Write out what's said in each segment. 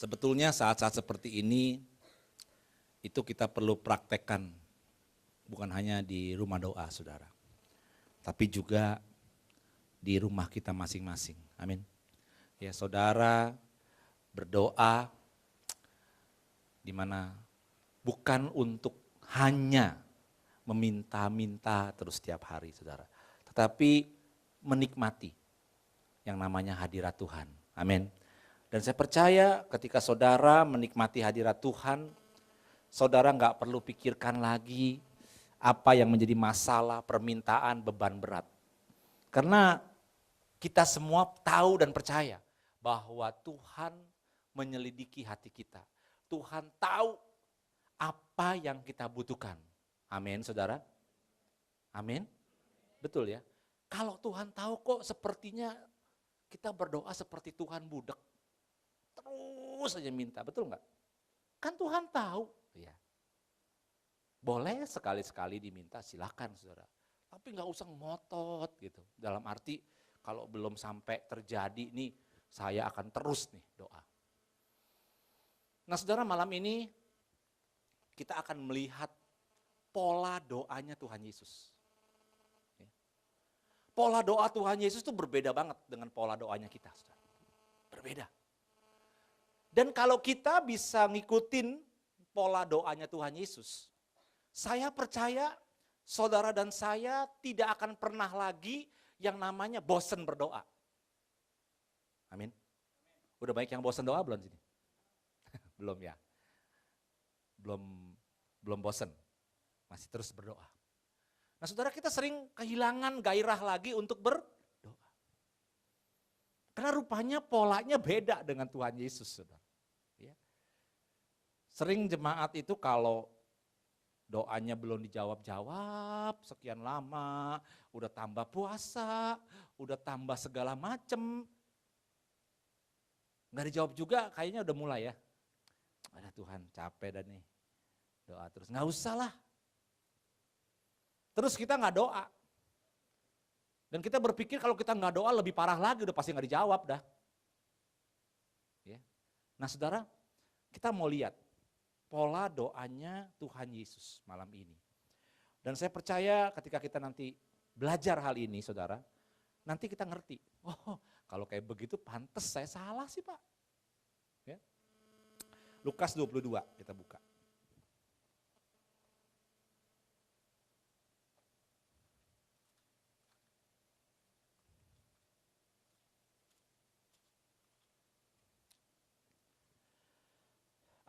Sebetulnya saat-saat seperti ini itu kita perlu praktekkan bukan hanya di rumah doa saudara, tapi juga di rumah kita masing-masing. Amin. Ya saudara berdoa di mana bukan untuk hanya meminta-minta terus setiap hari saudara, tetapi menikmati yang namanya hadirat Tuhan. Amin. Dan saya percaya ketika saudara menikmati hadirat Tuhan, saudara nggak perlu pikirkan lagi apa yang menjadi masalah, permintaan, beban berat. Karena kita semua tahu dan percaya bahwa Tuhan menyelidiki hati kita. Tuhan tahu apa yang kita butuhkan. Amin saudara. Amin. Betul ya. Kalau Tuhan tahu kok sepertinya kita berdoa seperti Tuhan budak. Terus saja minta, betul enggak? Kan Tuhan tahu. Ya. Boleh sekali-sekali diminta, silakan saudara. Tapi enggak usah ngotot gitu. Dalam arti kalau belum sampai terjadi nih, saya akan terus nih doa. Nah saudara, malam ini kita akan melihat pola doanya Tuhan Yesus. Pola doa Tuhan Yesus itu berbeda banget dengan pola doanya kita. Saudara. Berbeda. Dan kalau kita bisa ngikutin pola doanya Tuhan Yesus, saya percaya saudara dan saya tidak akan pernah lagi yang namanya bosan berdoa. Amin. Udah banyak yang bosan doa belum sini? Belum ya. Belum bosan. Masih terus berdoa. Nah saudara, kita sering kehilangan gairah lagi untuk berdoa. Karena rupanya polanya beda dengan Tuhan Yesus, saudara. Ya. Sering jemaat itu kalau doanya belum dijawab-jawab sekian lama, udah tambah puasa, udah tambah segala macem, nggak dijawab juga, kayaknya udah mulai ya. Ada Tuhan capek dan nih doa terus, nggak usah lah. Terus kita nggak doa. Dan kita berpikir kalau kita nggak doa lebih parah lagi, udah pasti nggak dijawab dah. Ya. Nah saudara, kita mau lihat pola doanya Tuhan Yesus malam ini. Dan saya percaya ketika kita nanti belajar hal ini saudara, nanti kita ngerti, oh kalau kayak begitu pantes saya salah sih Pak. Ya. Lukas 22 kita buka.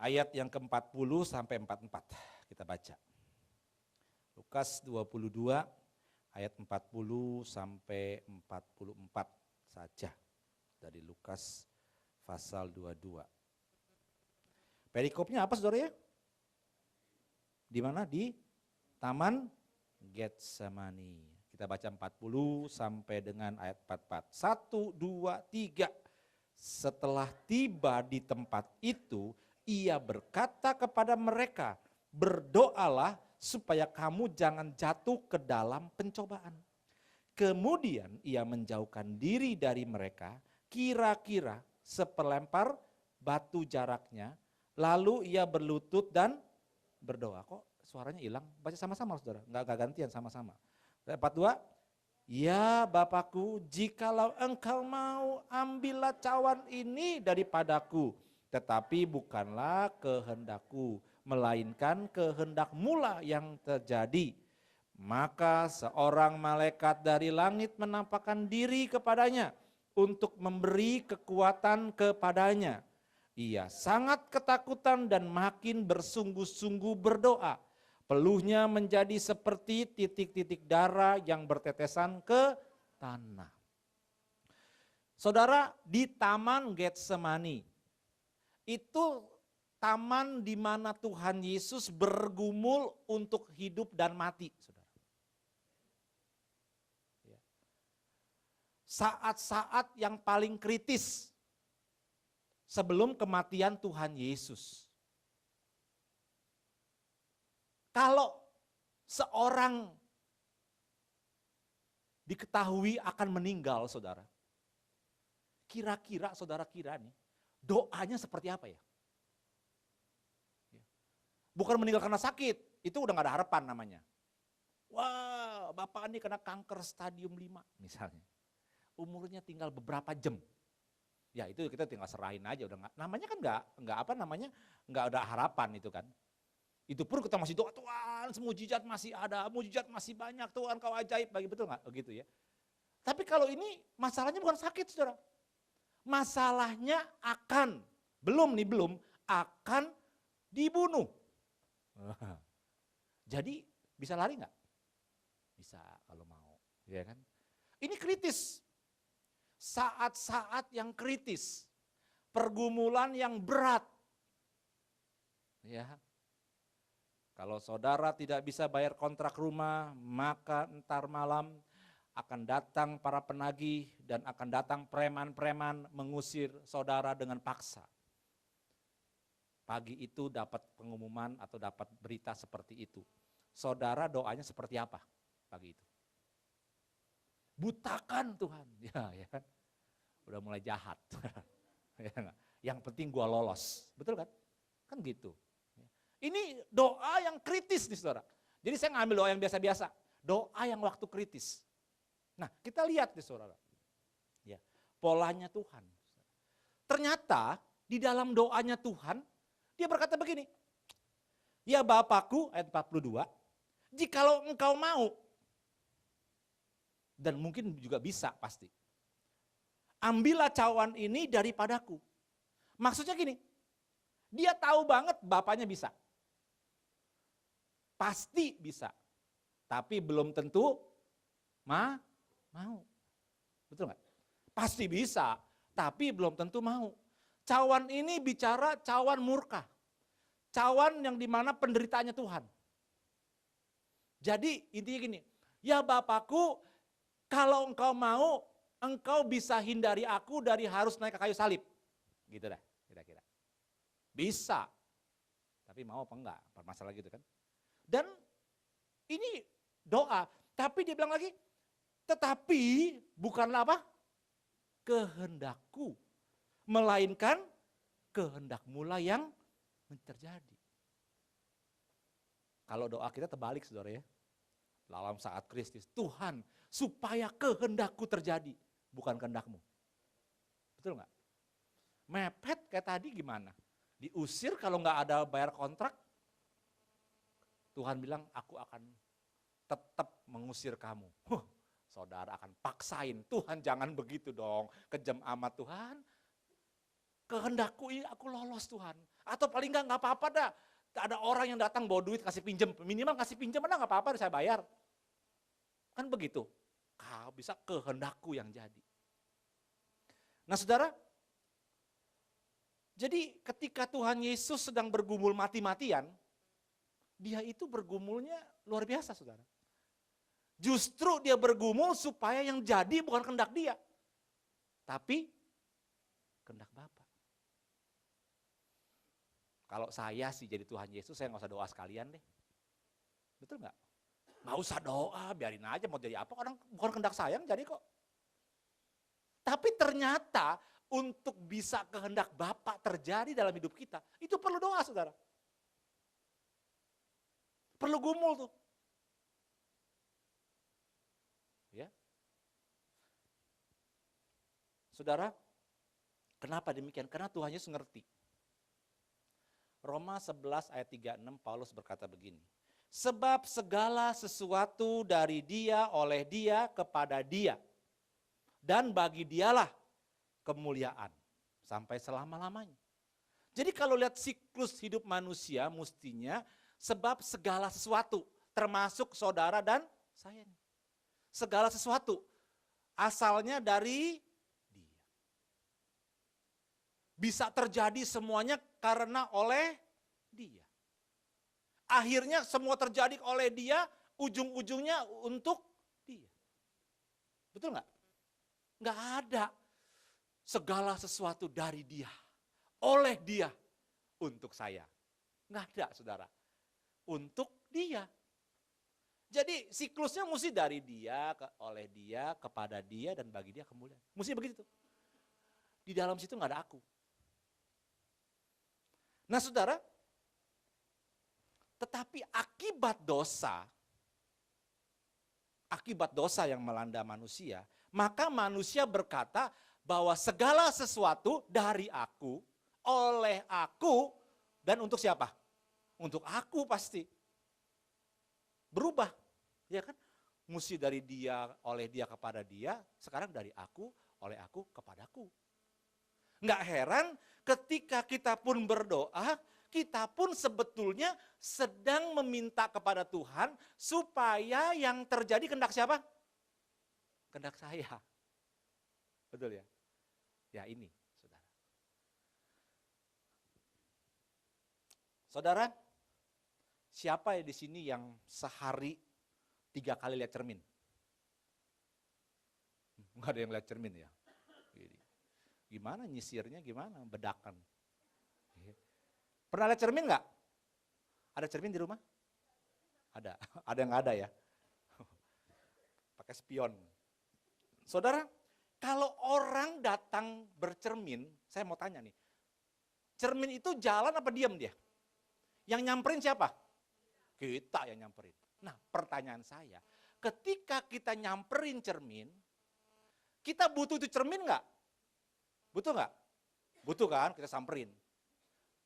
Ayat yang ke-40 sampai 44 kita baca. Lukas 22 ayat 40 sampai 44 saja dari Lukas pasal 22. Perikopnya apa saudara ya? Di mana? Di Taman Getsemani. Kita baca 40 sampai dengan ayat 44. 1, 2, 3. Setelah tiba di tempat itu, ia berkata kepada mereka, berdoalah supaya kamu jangan jatuh ke dalam pencobaan. Kemudian ia menjauhkan diri dari mereka, kira-kira seperlempar batu jaraknya, lalu ia berlutut dan berdoa. Kok suaranya hilang? Baca sama-sama saudara, enggak gantian sama-sama. 42, ya Bapakku, jikalau engkau mau, ambillah cawan ini daripadaku. Tetapi bukanlah kehendakku, melainkan kehendak-Mu yang terjadi. Maka seorang malaikat dari langit menampakkan diri kepadanya untuk memberi kekuatan kepadanya. Ia sangat ketakutan dan makin bersungguh-sungguh berdoa. Peluhnya menjadi seperti titik-titik darah yang bertetesan ke tanah. Saudara, di Taman Getsemani, itu taman di mana Tuhan Yesus bergumul untuk hidup dan mati. Saudara. Saat-saat yang paling kritis sebelum kematian Tuhan Yesus. Kalau seorang diketahui akan meninggal saudara, kira-kira saudara kira nih, doanya seperti apa ya? Bukan meninggal karena sakit, itu udah gak ada harapan namanya. Wah, Bapak ini kena kanker stadium 5 misalnya. Umurnya tinggal beberapa jam. Ya itu kita tinggal serahin aja, udah gak, namanya kan nggak ada harapan itu kan. Itu pun kita masih doa, Tuhan mujizat masih ada, mujizat masih banyak, Tuhan kau ajaib bagi, betul nggak? Begitu ya. Tapi kalau ini masalahnya bukan sakit saudara. Masalahnya belum akan dibunuh. Jadi bisa lari nggak? Bisa kalau mau, ya kan? Ini kritis. Saat-saat yang kritis. Pergumulan yang berat. Ya. Kalau saudara tidak bisa bayar kontrak rumah, maka entar malam akan datang para penagih dan akan datang preman-preman mengusir saudara dengan paksa. Pagi itu dapat pengumuman atau dapat berita seperti itu. Saudara doanya seperti apa pagi itu? Butakan Tuhan, ya kan? Udah mulai jahat. Yang penting gua lolos, betul kan? Kan gitu. Ini doa yang kritis nih saudara. Jadi saya ngambil doa yang biasa-biasa. Doa yang waktu kritis. Nah kita lihat nih saudara. Ya, polanya Tuhan. Ternyata di dalam doanya Tuhan, dia berkata begini. Ya Bapakku, ayat 42, jikalau engkau mau, dan mungkin juga bisa pasti. Ambillah cawan ini daripadaku. Maksudnya gini, dia tahu banget bapaknya bisa. Pasti bisa. Tapi belum tentu mau. Betul nggak? Pasti bisa, tapi belum tentu mau. Cawan ini bicara cawan murka. Cawan yang dimana penderitaannya Tuhan. Jadi intinya gini, ya Bapakku, kalau engkau mau, engkau bisa hindari aku dari harus naik ke kayu salib. Gitu dah, kira-kira. Bisa, tapi mau apa enggak, masalah gitu kan. Dan ini doa, tapi dia bilang lagi, tetapi bukanlah apa? Kehendakku, melainkan kehendakmu lah yang terjadi. Kalau doa kita terbalik saudara ya, dalam saat kritis, Tuhan supaya kehendakku terjadi, bukan kehendakmu. Betul nggak? Mepet kayak tadi gimana? Diusir kalau nggak ada bayar kontrak, Tuhan bilang aku akan tetap mengusir kamu. Saudara akan paksain, Tuhan jangan begitu dong, kejam amat Tuhan. Kehendakku ini aku lolos Tuhan. Atau paling nggak apa-apa dah, ada orang yang datang bawa duit kasih pinjam, minimal kasih pinjam dah nggak apa-apa saya bayar. Kan begitu, kau bisa kehendakku yang jadi. Nah saudara, jadi ketika Tuhan Yesus sedang bergumul mati-matian, dia itu bergumulnya luar biasa saudara. Justru dia bergumul supaya yang jadi bukan kehendak dia, tapi kehendak Bapa. Kalau saya sih jadi Tuhan Yesus, saya nggak usah doa sekalian deh. Betul nggak? Nggak usah doa, biarin aja mau jadi apa, orang bukan kehendak saya yang jadi kok. Tapi ternyata untuk bisa kehendak Bapa terjadi dalam hidup kita, itu perlu doa saudara. Perlu gumul tuh. Ya. Saudara, kenapa demikian? Karena Tuhan Yesus ngerti. Roma 11 ayat 36 Paulus berkata begini. Sebab segala sesuatu dari dia, oleh dia, kepada dia. Dan bagi dialah kemuliaan sampai selama-lamanya. Jadi kalau lihat siklus hidup manusia mestinya sebab segala sesuatu termasuk saudara dan saya. Segala sesuatu asalnya dari dia. Bisa terjadi semuanya karena oleh dia. Akhirnya semua terjadi oleh dia, ujung-ujungnya untuk dia. Betul nggak? Nggak ada segala sesuatu dari dia, oleh dia, untuk saya. Nggak ada saudara, untuk dia. Jadi siklusnya mesti dari dia, oleh dia, kepada dia, dan bagi dia kemuliaan. Mesti begitu. Di dalam situ nggak ada aku. Nah saudara, tetapi akibat dosa yang melanda manusia, maka manusia berkata bahwa segala sesuatu dari aku, oleh aku, dan untuk siapa? Untuk aku pasti. Berubah, ya kan? Mesti dari dia, oleh dia kepada dia, sekarang dari aku, oleh aku kepadaku. Nggak heran ketika kita pun berdoa, kita pun sebetulnya sedang meminta kepada Tuhan supaya yang terjadi kehendak siapa? Kehendak saya. Betul ya? Ya ini, saudara. Saudara, siapa ya di sini yang sehari 3 kali lihat cermin? Enggak ada yang lihat cermin ya? Gimana nyisirnya, gimana bedakan? Pernah lihat cermin nggak? Ada cermin di rumah? Ada, ada yang nggak ada ya? Pakai spion. Saudara, kalau orang datang bercermin, saya mau tanya nih, cermin itu jalan apa diam dia? Yang nyamperin siapa? Kita yang nyamperin. Nah pertanyaan saya, ketika kita nyamperin cermin, kita butuh itu cermin nggak? Butuh nggak? Butuh kan, kita samperin.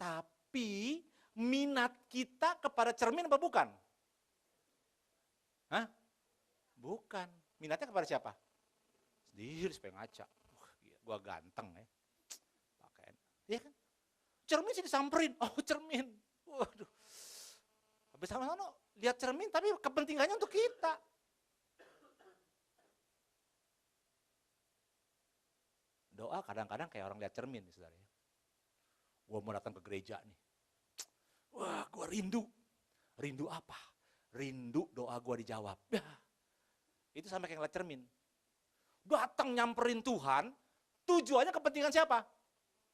Tapi minat kita kepada cermin apa bukan? Hah? Bukan. Minatnya kepada siapa? Sendiri supaya ngaca. Wah, gua ganteng ya. Pakaian. Iya kan? Cermin sih disamperin. Oh cermin. Waduh. Habis sama-sama lihat cermin tapi kepentingannya untuk kita. Doa kadang-kadang kayak orang lihat cermin nih saudara ya. Gua mau datang ke gereja nih. Wah gua rindu. Rindu apa? Rindu doa gua dijawab. Ya, itu sampai kayak ngeliat cermin. Datang nyamperin Tuhan, tujuannya kepentingan siapa?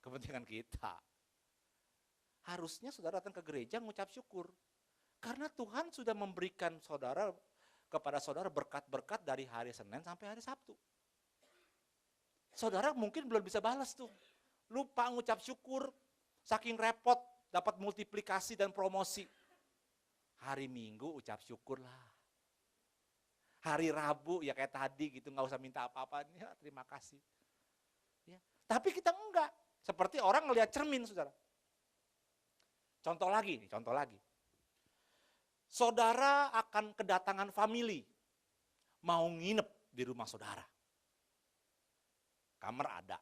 Kepentingan kita. Harusnya saudara datang ke gereja ngucap syukur. Karena Tuhan sudah memberikan saudara kepada saudara berkat-berkat dari hari Senin sampai hari Sabtu. Saudara mungkin belum bisa balas tuh. Lupa ngucap syukur, saking repot dapat multiplikasi dan promosi. Hari Minggu ucap syukur lah. Hari Rabu ya kayak tadi gitu, nggak usah minta apa-apa, ya, terima kasih. Ya. Tapi kita enggak, seperti orang ngelihat cermin saudara. Contoh lagi nih, contoh lagi. Saudara akan kedatangan family, mau nginep di rumah saudara. Kamar ada.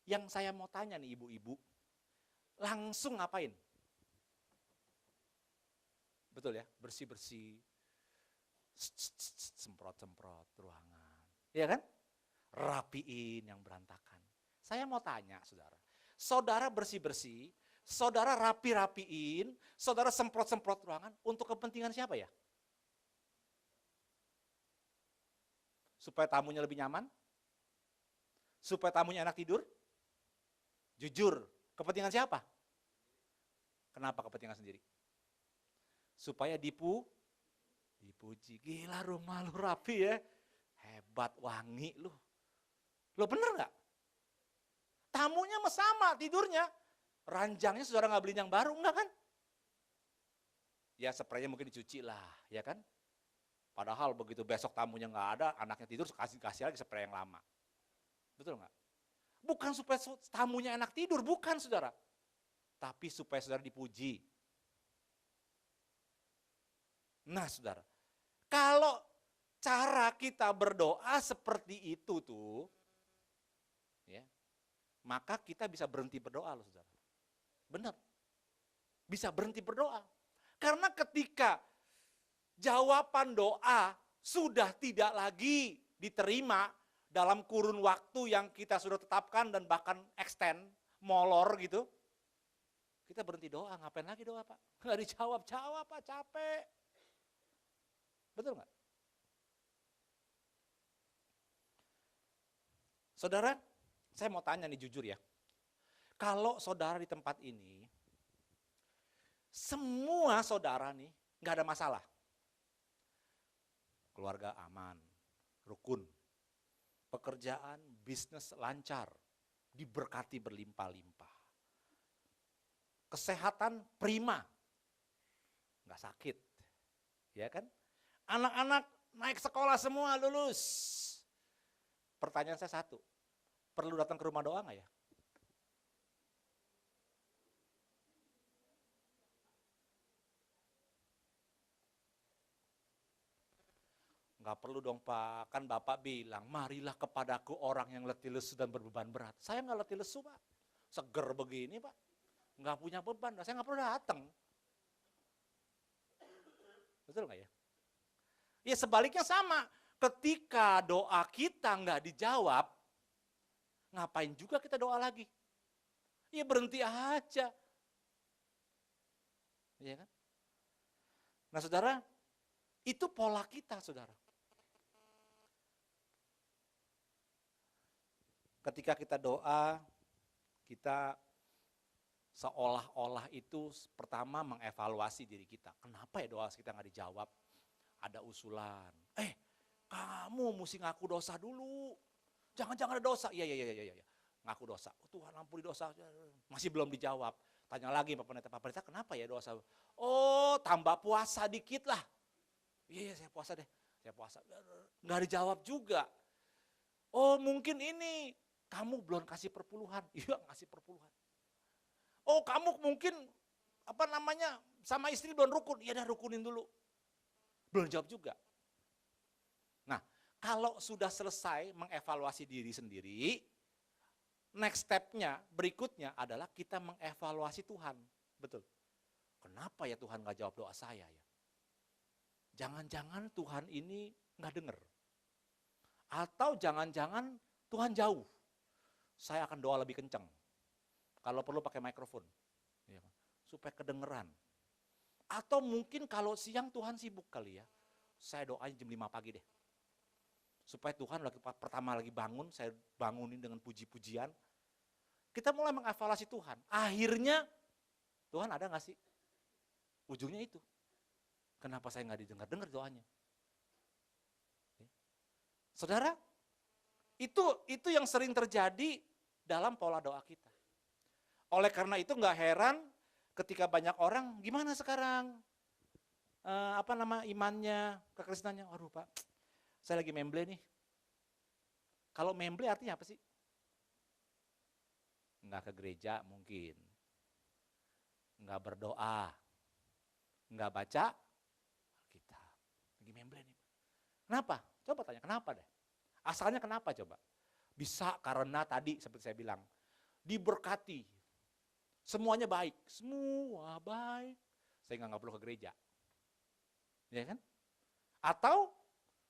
Yang saya mau tanya nih ibu-ibu, langsung ngapain? Betul ya, bersih-bersih, semprot-semprot ruangan. Iya kan? Rapiin yang berantakan. Saya mau tanya saudara, saudara bersih-bersih, saudara rapi-rapiin, saudara semprot-semprot ruangan untuk kepentingan siapa ya? Supaya tamunya lebih nyaman? Supaya tamunya enak tidur? Jujur, kepentingan siapa? Kenapa kepentingan sendiri? Supaya dipuji. Gila rumah lu rapi ya. Hebat, wangi lu. Lo bener gak? Tamunya sama tidurnya. Ranjangnya saudara gak beli yang baru, enggak kan? Ya spraynya mungkin dicuci lah, ya kan? Padahal begitu besok tamunya gak ada, anaknya tidur kasih lagi spray yang lama. Betul gak? Bukan supaya tamunya enak tidur, bukan saudara. Tapi supaya saudara dipuji. Nah saudara, kalau cara kita berdoa seperti itu tuh, ya, maka kita bisa berhenti berdoa loh saudara. Benar, bisa berhenti berdoa. Karena ketika jawaban doa sudah tidak lagi diterima dalam kurun waktu yang kita sudah tetapkan dan bahkan extend, molor gitu, kita berhenti doa, ngapain lagi doa Pak? Nggak dijawab-jawab Pak, capek. Betul nggak? Saudara, saya mau tanya nih jujur ya. Kalau saudara di tempat ini, semua saudara nih nggak ada masalah. Keluarga aman, rukun, pekerjaan, bisnis lancar, diberkati berlimpah-limpah. Kesehatan prima, nggak sakit, ya kan? Anak-anak naik sekolah semua lulus. Pertanyaan saya satu, perlu datang ke rumah doa nggak ya? Nggak perlu dong Pak, kan Bapak bilang, marilah kepadaku orang yang letih lesu dan berbeban berat. Saya nggak letih lesu Pak, seger begini Pak, nggak punya beban, saya nggak perlu datang. Betul nggak ya? Ya sebaliknya sama, ketika doa kita nggak dijawab, ngapain juga kita doa lagi? Ya berhenti aja. Iya kan? Nah saudara, itu pola kita saudara. Ketika kita doa, kita seolah-olah itu pertama mengevaluasi diri kita. Kenapa ya doa kita nggak dijawab? Ada usulan, kamu mesti ngaku dosa dulu. Jangan-jangan ada dosa. Iya. Ngaku dosa. Oh, Tuhan ampuni dosa. Masih belum dijawab. Tanya lagi Pak Pendeta, kenapa ya dosa? Oh, tambah puasa dikit lah. Iya, saya puasa deh. Saya puasa. Nggak dijawab juga. Oh, mungkin ini kamu belum kasih perpuluhan. Iya, ngasih perpuluhan. Oh, kamu mungkin sama istri belum rukun. Iya dah rukunin dulu. Belum jawab juga. Nah, kalau sudah selesai mengevaluasi diri sendiri, next step-nya, berikutnya adalah kita mengevaluasi Tuhan. Betul. Kenapa ya Tuhan gak jawab doa saya ya? Jangan-jangan Tuhan ini gak dengar. Atau jangan-jangan Tuhan jauh. Saya akan doa lebih kencang. Kalau perlu pakai mikrofon. Supaya kedengeran. Atau mungkin kalau siang Tuhan sibuk kali ya. Saya doain jam 5 pagi deh. Supaya Tuhan pertama lagi bangun, saya bangunin dengan puji-pujian. Kita mulai mengevaluasi Tuhan. Akhirnya, Tuhan ada gak sih? Ujungnya itu. Kenapa saya gak didengar-dengar doanya? Saudara, itu yang sering terjadi dalam pola doa kita. Oleh karena itu gak heran ketika banyak orang, gimana sekarang? Imannya, kekristenannya, waduh Pak, saya lagi memble nih. Kalau memble artinya apa sih? Nggak ke gereja mungkin. Nggak berdoa. Nggak baca Alkitab. Lagi memble nih. Kenapa? Coba tanya, kenapa deh? Asalnya kenapa coba? Bisa karena tadi seperti saya bilang, diberkati. Semuanya baik. Semua baik. Sehingga nggak perlu ke gereja. Ya kan? Atau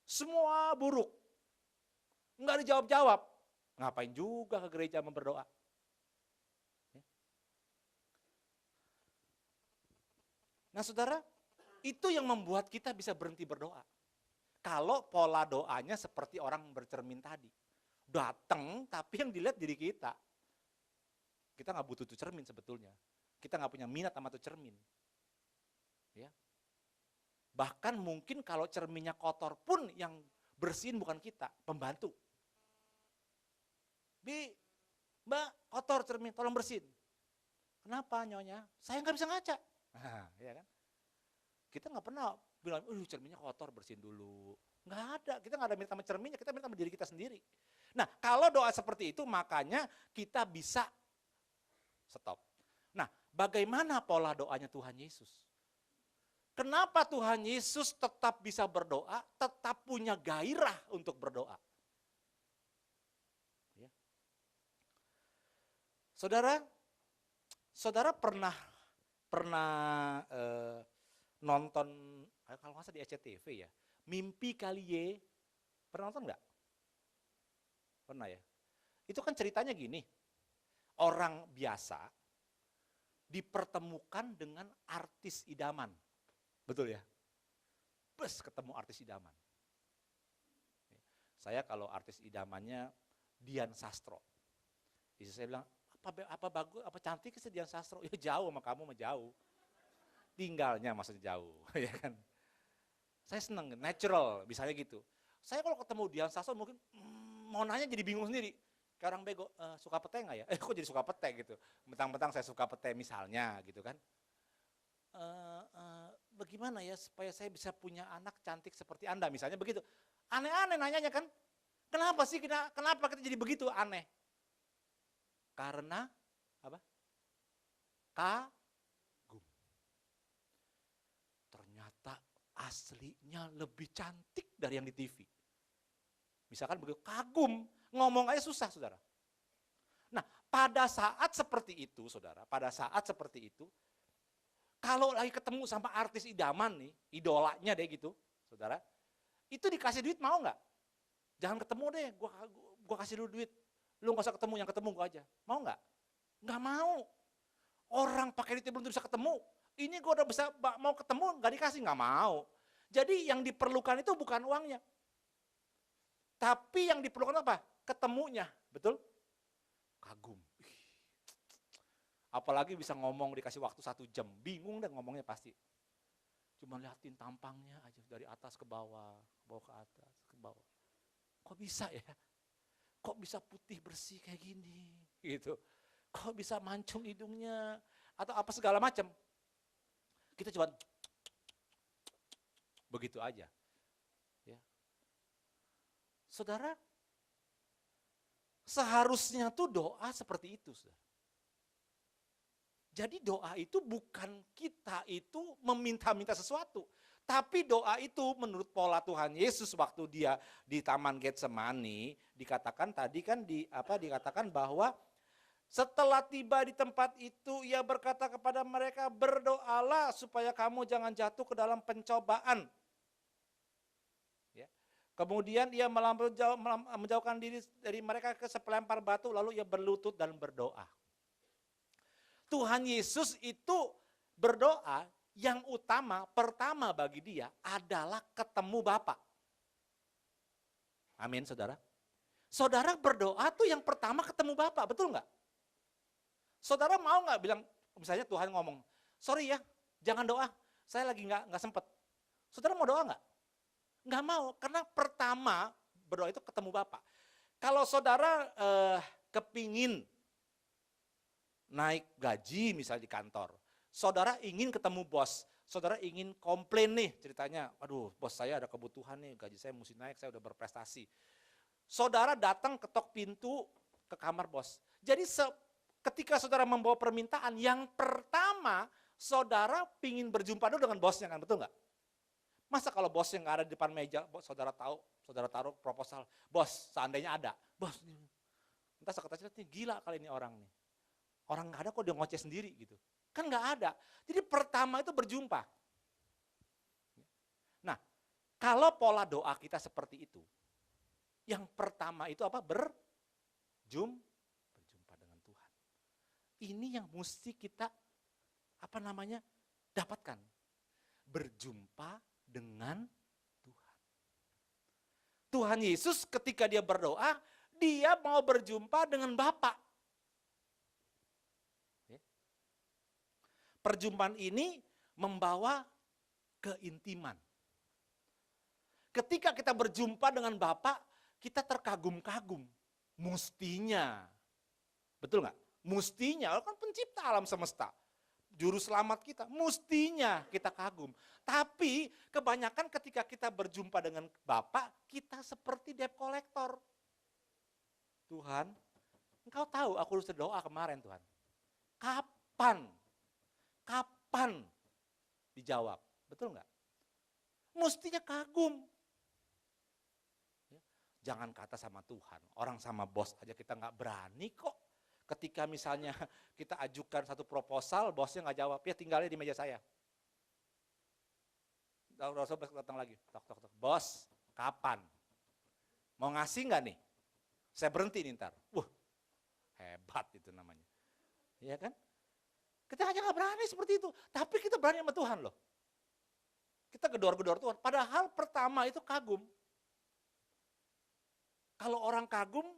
semua buruk. Enggak dijawab-jawab. Ngapain juga ke gereja berdoa? Ya. Nah saudara, itu yang membuat kita bisa berhenti berdoa. Kalau pola doanya seperti orang bercermin tadi. Datang tapi yang dilihat diri kita. Kita nggak butuh tuh cermin sebetulnya. Kita nggak punya minat sama tuh cermin. Ya. Bahkan mungkin kalau cerminnya kotor pun yang bersihin bukan kita, pembantu. Mbak kotor cermin, tolong bersihin. Kenapa nyonya? Saya nggak bisa ngaca. Ya kan? Kita nggak pernah bilang, cerminnya kotor, bersihin dulu. Nggak ada, kita nggak ada minta sama cerminnya, kita minta sama diri kita sendiri. Nah kalau doa seperti itu makanya kita bisa stop. Nah bagaimana pola doanya Tuhan Yesus? Kenapa Tuhan Yesus tetap bisa berdoa, tetap punya gairah untuk berdoa? Ya. Saudara pernah nonton, kalau nggak salah di SCTV ya, Mimpi Kali Ye, pernah nonton nggak? Pernah ya? Itu kan ceritanya gini, orang biasa dipertemukan dengan artis idaman. Betul ya? Plus ketemu artis idaman. Saya kalau artis idamannya Dian Sastro. Istri saya bilang, apa bagus, apa cantik sih Dian Sastro? Ya jauh sama kamu, mah jauh. Tinggalnya maksudnya jauh, ya kan? Saya seneng, natural, misalnya gitu. Saya kalau ketemu Dian Sastro mungkin mau nanya jadi bingung sendiri. Kayak orang bego, suka pete nggak ya? Kok jadi suka pete gitu? Mentang-mentang saya suka pete misalnya gitu kan. Bagaimana ya supaya saya bisa punya anak cantik seperti Anda misalnya begitu. Aneh-aneh nanyanya kan. Kenapa sih kenapa kita jadi begitu aneh? Karena apa? Kagum. Ternyata aslinya lebih cantik dari yang di TV. Misalkan begitu, kagum, ngomong aja susah, saudara. Nah, pada saat seperti itu, saudara, pada saat seperti itu, kalau lagi ketemu sama artis idaman nih, idolanya deh gitu, saudara, itu dikasih duit mau nggak? Jangan ketemu deh, gua kasih dulu duit. Lu nggak usah ketemu, yang ketemu gua aja. Mau nggak? Nggak mau. Orang pakai duit belum bisa ketemu. Ini gua udah bisa mau ketemu, nggak dikasih, nggak mau. Jadi yang diperlukan itu bukan uangnya. Tapi yang diperlukan apa? Ketemunya, betul? Kagum. Apalagi bisa ngomong dikasih waktu 1 jam, bingung deh ngomongnya pasti. Cuma liatin tampangnya aja dari atas ke bawah ke atas, ke bawah. Kok bisa ya? Kok bisa putih bersih kayak gini? Gitu. Kok bisa mancung hidungnya? Atau apa segala macam. Kita coba begitu aja. Ya. Saudara, seharusnya tuh doa seperti itu, saudara. Jadi doa itu bukan kita itu meminta-minta sesuatu. Tapi doa itu menurut pola Tuhan Yesus waktu dia di Taman Getsemani, dikatakan tadi kan dikatakan bahwa setelah tiba di tempat itu ia berkata kepada mereka, berdoalah supaya kamu jangan jatuh ke dalam pencobaan. Ya. Kemudian ia menjauhkan diri dari mereka ke sepelempar batu, lalu ia berlutut dan berdoa. Tuhan Yesus itu berdoa yang utama, pertama bagi dia adalah ketemu Bapa. Amin, saudara. Saudara berdoa tuh yang pertama ketemu Bapa, betul nggak? Saudara mau nggak bilang, misalnya Tuhan ngomong, sorry ya, jangan doa, saya lagi nggak sempet. Saudara mau doa nggak? Nggak mau, karena pertama berdoa itu ketemu Bapa. Kalau saudara kepingin naik gaji misalnya di kantor, saudara ingin ketemu bos, saudara ingin komplain nih ceritanya, aduh bos saya ada kebutuhan nih, gaji saya mesti naik, saya udah berprestasi. Saudara datang ketok pintu ke kamar bos. Jadi ketika saudara membawa permintaan, yang pertama saudara ingin berjumpa dulu dengan bosnya kan, betul nggak? Masa kalau bosnya nggak ada di depan meja, saudara taruh proposal, bos seandainya ada, bos, entah sekretariat nih, gila kali ini orang nih. Orang nggak ada kok dia ngoceh sendiri gitu. Kan nggak ada. Jadi pertama itu berjumpa. Nah, kalau pola doa kita seperti itu, yang pertama itu apa? Berjumpa dengan Tuhan. Ini yang mesti kita dapatkan. Berjumpa dengan Tuhan. Tuhan Yesus ketika dia berdoa, dia mau berjumpa dengan Bapa. Perjumpaan ini membawa keintiman. Ketika kita berjumpa dengan Bapa, kita terkagum-kagum. Mustinya. Betul nggak? Mustinya, kan pencipta alam semesta. Juru selamat kita, mustinya kita kagum. Tapi kebanyakan ketika kita berjumpa dengan Bapa, kita seperti debt collector. Tuhan, Engkau tahu aku harus berdoa kemarin Tuhan. Kapan dijawab? Betul nggak? Mustinya kagum. Jangan kata sama Tuhan, orang sama bos aja kita nggak berani kok. Ketika misalnya kita ajukan satu proposal, bosnya nggak jawab, ya tinggalnya di meja saya. Rasul datang lagi, tok. Bos, kapan? Mau ngasih nggak nih? Saya berhenti nih ntar. Hebat itu namanya. Iya kan? Kita aja nggak berani seperti itu, tapi kita berani sama Tuhan loh. Kita gedor-gedor Tuhan, padahal pertama itu kagum. Kalau orang kagum,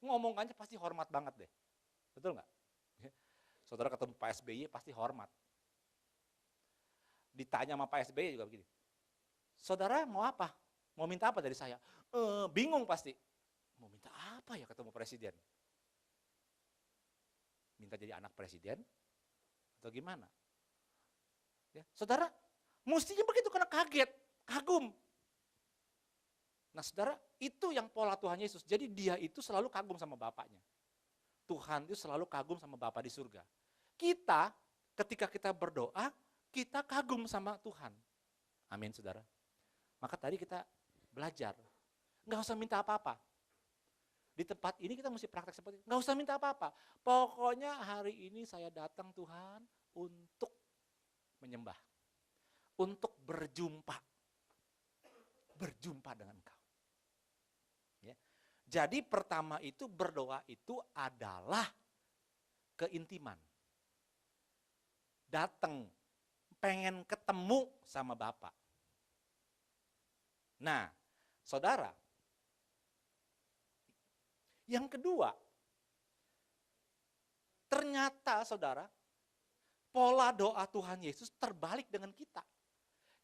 ngomongannya pasti hormat banget deh. Betul nggak? Saudara ketemu Pak SBY pasti hormat. Ditanya sama Pak SBY juga begini, saudara mau apa? Mau minta apa dari saya? Bingung pasti. Mau minta apa ya ketemu presiden? Minta jadi anak presiden? Atau gimana? Ya, saudara, mestinya begitu karena kaget, kagum. Nah saudara, itu yang pola Tuhan Yesus. Jadi dia itu selalu kagum sama Bapaknya. Tuhan itu selalu kagum sama Bapa di surga. Kita, ketika kita berdoa, kita kagum sama Tuhan. Amin saudara. Maka tadi kita belajar, nggak usah minta apa-apa. Di tempat ini kita mesti praktek seperti itu, nggak usah minta apa-apa. Pokoknya hari ini saya datang Tuhan untuk menyembah, untuk berjumpa dengan Engkau. Ya. Jadi pertama itu berdoa itu adalah keintiman. Datang, pengen ketemu sama Bapa. Nah, saudara, yang kedua, ternyata saudara, pola doa Tuhan Yesus terbalik dengan kita.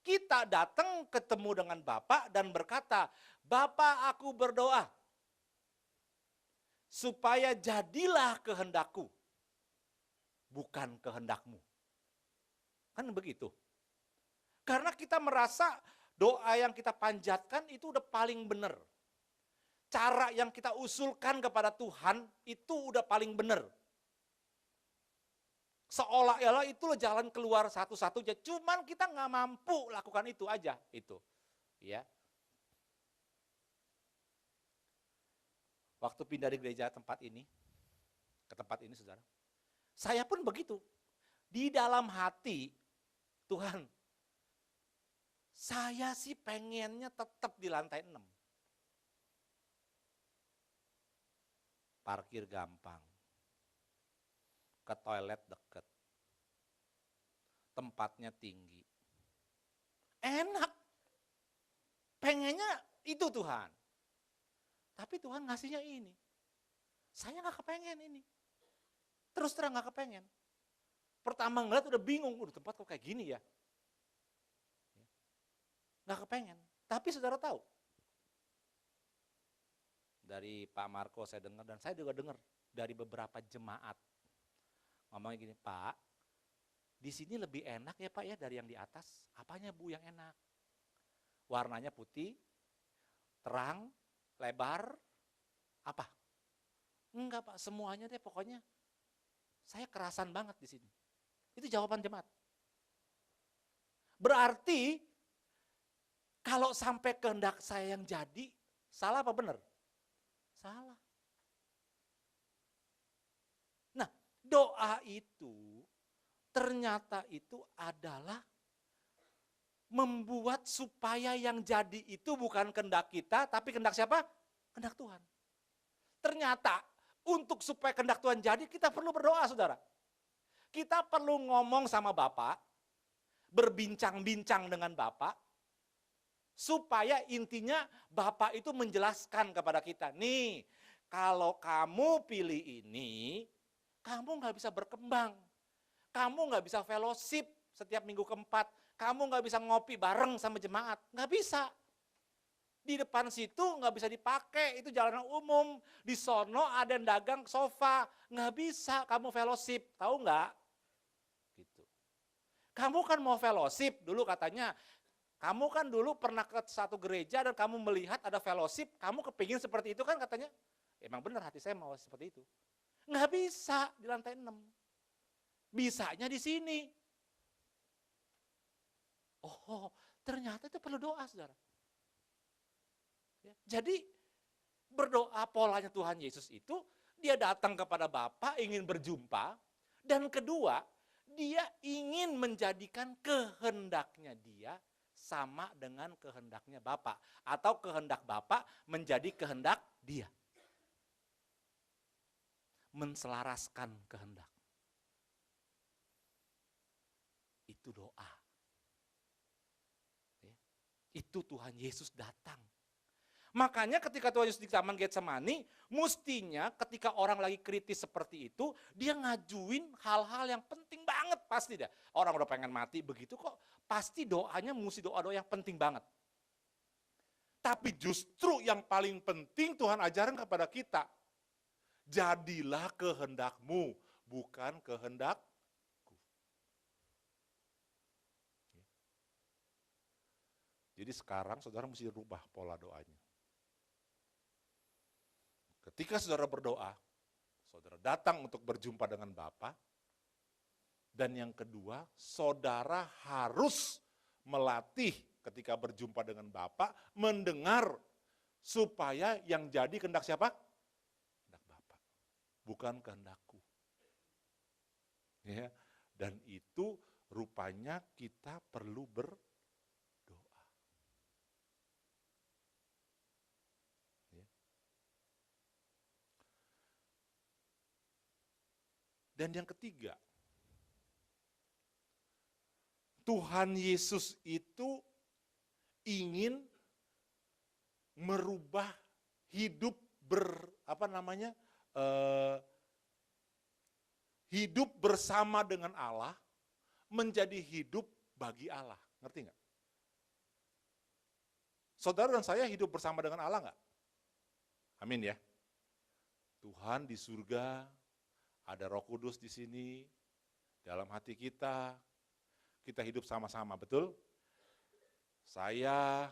Kita datang ketemu dengan Bapa dan berkata, Bapa aku berdoa, supaya jadilah kehendakku, bukan kehendakmu. Kan begitu. Karena kita merasa doa yang kita panjatkan itu udah paling benar. Cara yang kita usulkan kepada Tuhan itu udah paling benar. Seolah-olah itulah jalan keluar satu-satunya. Cuman kita nggak mampu lakukan itu aja. Itu. Ya. Waktu pindah dari gereja tempat ini, ke tempat ini saudara. Saya pun begitu. Di dalam hati, Tuhan, saya sih pengennya tetap di lantai 6. Parkir gampang. Ke toilet deket. Tempatnya tinggi. Enak. Pengennya itu Tuhan. Tapi Tuhan ngasihnya ini. Saya gak kepengen ini. Terus terang gak kepengen. Pertama ngeliat udah bingung, udah tempat kok kayak gini ya. Gak kepengen. Tapi saudara tahu, dari Pak Marco saya dengar, dan saya juga dengar dari beberapa jemaat. Ngomongnya gini, Pak, di sini lebih enak ya Pak ya dari yang di atas. Apanya Bu yang enak? Warnanya putih, terang, lebar, apa? Enggak Pak, semuanya deh pokoknya. Saya kerasan banget di sini. Itu jawaban jemaat. Berarti kalau sampai kehendak saya yang jadi, salah apa benar? Salah. Nah, doa itu ternyata itu adalah membuat supaya yang jadi itu bukan kehendak kita, tapi kehendak siapa? Kehendak Tuhan. Ternyata untuk supaya kehendak Tuhan jadi, kita perlu berdoa saudara. Kita perlu ngomong sama Bapak, berbincang-bincang dengan Bapak, supaya intinya Bapak itu menjelaskan kepada kita, nih kalau kamu pilih ini, kamu gak bisa berkembang, kamu gak bisa fellowship setiap minggu keempat, kamu gak bisa ngopi bareng sama jemaat, gak bisa. Di depan situ gak bisa dipakai, itu jalanan umum, di sono ada yang dagang sofa, gak bisa kamu fellowship, tahu gak? Gitu. Kamu kan mau fellowship dulu katanya, kamu kan dulu pernah ke satu gereja dan kamu melihat ada fellowship, kamu kepingin seperti itu kan katanya. Emang benar hati saya mau seperti itu. Nggak bisa di lantai 6. Bisanya di sini. Oh, ternyata itu perlu doa saudara. Ya, jadi berdoa polanya Tuhan Yesus itu, dia datang kepada Bapa ingin berjumpa, dan kedua, dia ingin menjadikan kehendaknya dia sama dengan kehendaknya Bapa, atau kehendak Bapa menjadi kehendak dia. Menselaraskan kehendak. Itu doa. Ya. Itu Tuhan Yesus datang. Makanya ketika Tuhan Yesus di Taman Getsemani, mestinya ketika orang lagi kritis seperti itu, dia ngajuin hal-hal yang penting banget pasti dah. Orang udah pengen mati begitu kok, pasti doanya mesti doa-doa yang penting banget. Tapi justru yang paling penting Tuhan ajarkan kepada kita, jadilah kehendakmu, bukan kehendakku. Jadi sekarang saudara mesti rubah pola doanya. Ketika saudara berdoa, saudara datang untuk berjumpa dengan Bapa. Dan yang kedua, saudara harus melatih ketika berjumpa dengan Bapa, mendengar supaya yang jadi kehendak siapa? Kehendak Bapa, bukan kehendakku. Ya, dan itu rupanya kita perlu berdoa. Ya. Dan yang ketiga, Tuhan Yesus itu ingin merubah hidup hidup bersama dengan Allah menjadi hidup bagi Allah. Ngerti nggak? Saudara dan saya hidup bersama dengan Allah nggak? Amin ya. Tuhan di surga, ada Roh Kudus di sini, dalam hati kita hidup sama-sama, betul? Saya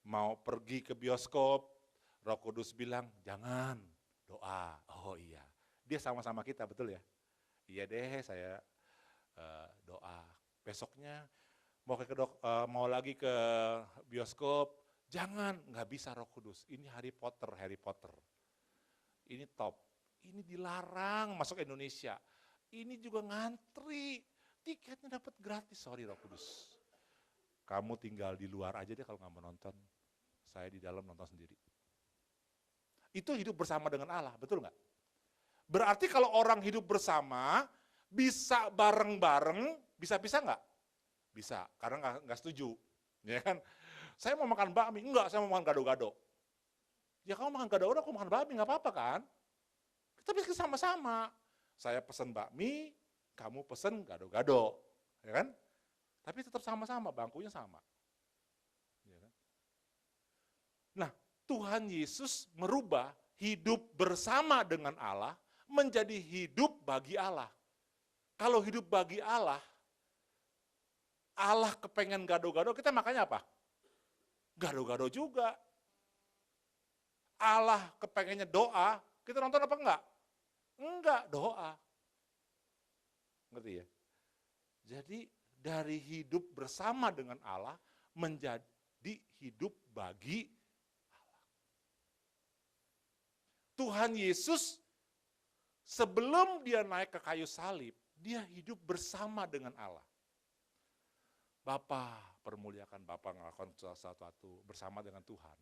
mau pergi ke bioskop, Roh Kudus bilang, jangan, doa. Oh iya, dia sama-sama kita, betul ya? Iya deh, saya doa. Besoknya mau lagi ke bioskop, jangan, nggak bisa Roh Kudus. Ini Harry Potter. Ini top, ini dilarang masuk Indonesia. Ini juga ngantri, tiketnya dapat gratis, sorry Roh Kudus. Kamu tinggal di luar aja deh kalau nggak mau nonton. Saya di dalam nonton sendiri. Itu hidup bersama dengan Allah, betul nggak? Berarti kalau orang hidup bersama, bisa bareng-bareng, bisa nggak? Bisa, karena nggak setuju. Ya kan? Saya mau makan bakmi, enggak, saya mau makan gado-gado. Ya kamu makan gado-gado, aku makan bakmi, nggak apa-apa kan? Kita bisa sama-sama. Saya pesen bakmi, kamu pesen gado-gado, ya kan? Tapi tetap sama-sama, bangkunya sama. Ya kan? Nah, Tuhan Yesus merubah hidup bersama dengan Allah menjadi hidup bagi Allah. Kalau hidup bagi Allah, Allah kepengen gado-gado, kita makannya apa? Gado-gado juga. Allah kepengennya doa, kita nonton apa enggak? Enggak, doa. Ngerti ya? Jadi dari hidup bersama dengan Allah menjadi hidup bagi Allah. Tuhan Yesus sebelum dia naik ke kayu salib, dia hidup bersama dengan Allah. Bapa, permuliakan Bapa ngelakukan sesuatu bersama dengan Tuhan.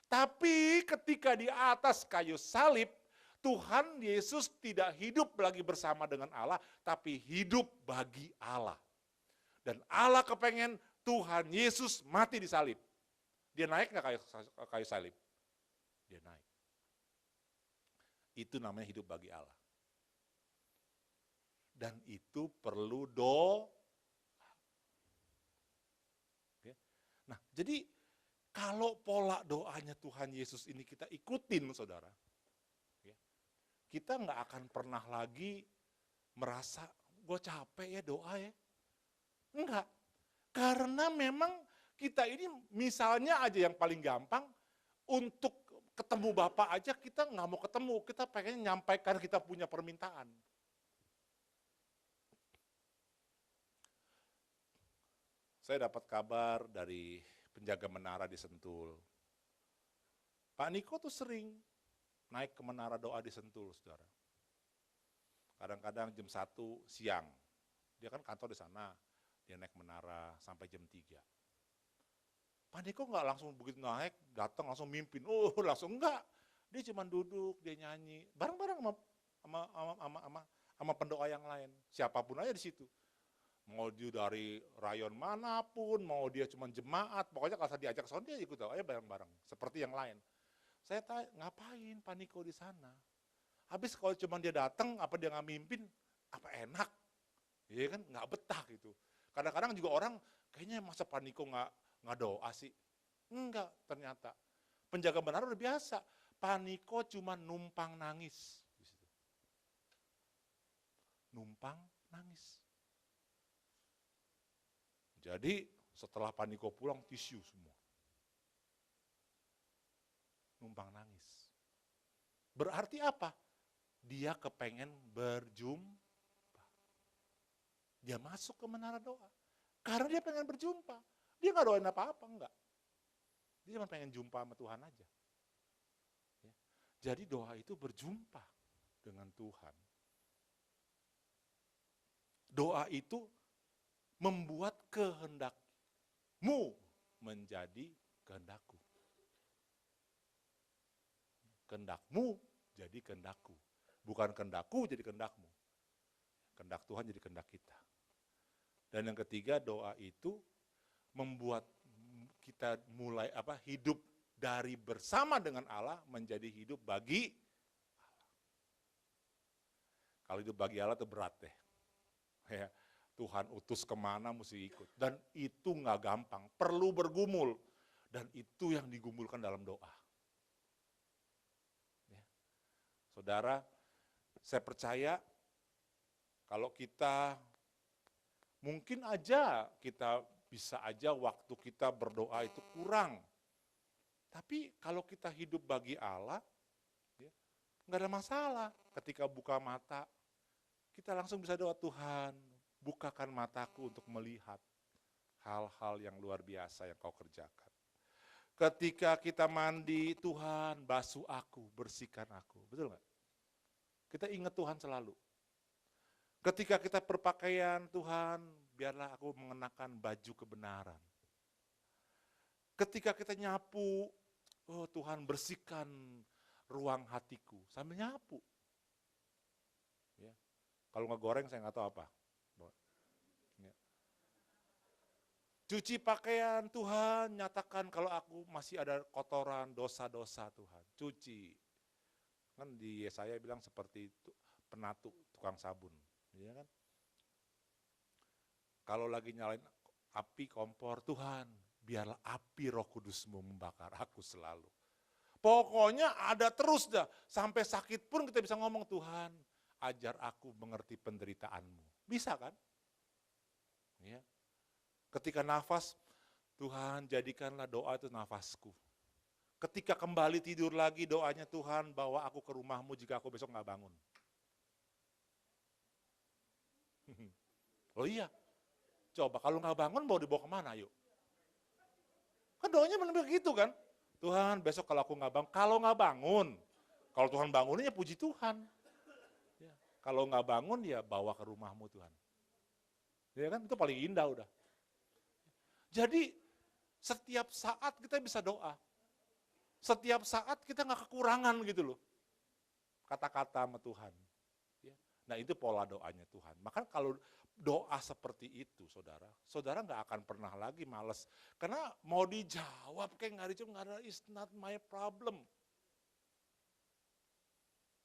Tapi ketika di atas kayu salib, Tuhan Yesus tidak hidup lagi bersama dengan Allah, tapi hidup bagi Allah. Dan Allah kepengen Tuhan Yesus mati di salib. Dia naik nggak kayu salib? Dia naik. Itu namanya hidup bagi Allah. Dan itu perlu doa. Nah, jadi kalau pola doanya Tuhan Yesus ini kita ikutin, saudara, kita nggak akan pernah lagi merasa, gue capek ya doa ya. Enggak, karena memang kita ini misalnya aja yang paling gampang, untuk ketemu Bapak aja kita nggak mau ketemu, kita pengen nyampaikan kita punya permintaan. Saya dapat kabar dari penjaga menara di Sentul. Pak Niko tuh sering naik ke menara doa di Sentul, saudara. Kadang-kadang jam 1 siang, dia kan kantor di sana, dia naik menara sampai jam 3. Pak Niko nggak langsung begitu naik, datang langsung mimpin, langsung enggak. Dia cuma duduk, dia nyanyi, bareng-bareng sama pendoa yang lain, siapapun aja di situ. Mau dia dari rayon manapun, mau dia cuma jemaat, pokoknya kalau saya diajak ke sana dia ikut aja bareng-bareng, seperti yang lain. Saya tanya, ngapain Pak Niko di sana? Habis kalau cuma dia datang, apa dia nggak mimpin, apa enak? Iya kan, nggak betah gitu. Kadang-kadang juga orang, kayaknya masa Pak Niko nggak doa sih? Enggak, ternyata. Penjaga menara udah biasa, Pak Niko cuma numpang nangis. numpang nangis. Jadi setelah Paniko pulang tisu semua. Numpang nangis. Berarti apa? Dia kepengen berjumpa. Dia masuk ke menara doa. Karena dia pengen berjumpa. Dia gak doain apa-apa, enggak. Dia cuma pengen jumpa sama Tuhan aja. Ya. Jadi doa itu berjumpa dengan Tuhan. Doa itu membuat kehendakmu menjadi kehendakku. Kehendakmu jadi kehendakku. Bukan kehendakku jadi kehendakmu. Kehendak Tuhan jadi kehendak kita. Dan yang ketiga, doa itu membuat kita mulai hidup dari bersama dengan Allah menjadi hidup bagi Allah. Kalau hidup bagi Allah itu berat deh. Ya, Tuhan utus kemana mesti ikut. Dan itu nggak gampang, perlu bergumul. Dan itu yang digumulkan dalam doa. Ya. Saudara, saya percaya kalau kita mungkin aja kita bisa aja waktu kita berdoa itu kurang. Tapi kalau kita hidup bagi Allah, ya, nggak ada masalah. Ketika buka mata, kita langsung bisa doa, Tuhan, bukakan mataku untuk melihat hal-hal yang luar biasa yang kau kerjakan. Ketika kita mandi, Tuhan basuh aku, bersihkan aku. Betul nggak? Kita ingat Tuhan selalu. Ketika kita berpakaian, Tuhan, biarlah aku mengenakan baju kebenaran. Ketika kita nyapu, oh Tuhan bersihkan ruang hatiku, sambil nyapu. Ya. Kalau nggak goreng saya nggak tahu apa. Ya. Cuci pakaian, Tuhan nyatakan kalau aku masih ada kotoran, dosa-dosa Tuhan. Cuci. Kan di Yesaya bilang seperti itu, penatu, tukang sabun. Ya kan? Kalau lagi nyalain api kompor, Tuhan, biarlah api Roh Kudus-Mu membakar aku selalu. Pokoknya ada terus dah, sampai sakit pun kita bisa ngomong, Tuhan, ajar aku mengerti penderitaanmu. Bisa kan? Ya. Ketika nafas, Tuhan jadikanlah doa itu nafasku. Ketika kembali tidur lagi, doanya Tuhan bawa aku ke rumahmu jika aku besok gak bangun. Oh iya, coba kalau nggak bangun mau dibawa kemana yuk? Kan doanya benar begitu kan? Tuhan besok kalau aku nggak bangun, kalau Tuhan bangunin ya puji Tuhan. Ya, kalau nggak bangun ya bawa ke rumahmu Tuhan. Ya kan itu paling indah udah. Jadi setiap saat kita bisa doa. Setiap saat kita nggak kekurangan gitu loh. Kata-kata sama Tuhan. Nah itu pola doanya Tuhan. Maka kalau doa seperti itu saudara nggak akan pernah lagi males. Karena mau dijawab kayak nggak dijawab, it's not my problem.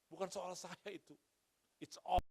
Bukan soal saya itu, it's all